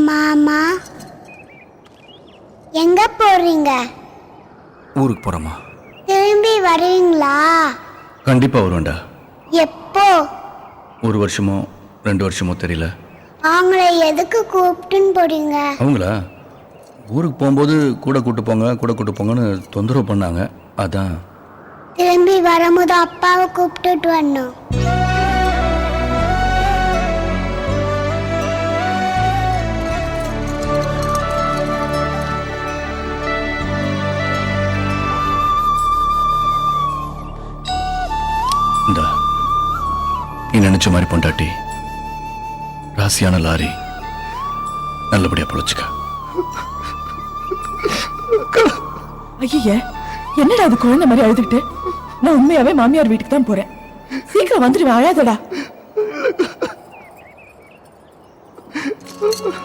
மாமா எங்க போறீங்க? ஊருக்கு போறோமா? திரும்பி வருவீங்களா? கண்டிப்பா வருவேன்டா. எப்போ? 1 வருஷமோ 2 வருஷமோ தெரியல. அவங்கள எதுக்கு கூப்பிட்டுன்னு போறீங்க? அவங்களா ஊருக்கு போகும்போது கூட கூட்டு போங்கன்னு தொந்தரவு பண்ணாங்க. அதான். திரும்பி வரும்போது அப்பாவை கூப்பிட்டுட்டு வரணும். இந்தா, நீ நினைச்ச மாதிரி பொண்டாட்டி, ராசியான லாரி, நல்லபடியா பொழைச்சுக்க. ஐய, என்னடா அது குழந்தை மாதிரி அழுதுகிட்டு? நான் உண்மையாவே மாமியார் வீட்டுக்கு தான் போறேன். சீக்கிரம் வந்துடுவேன், அழாதடா.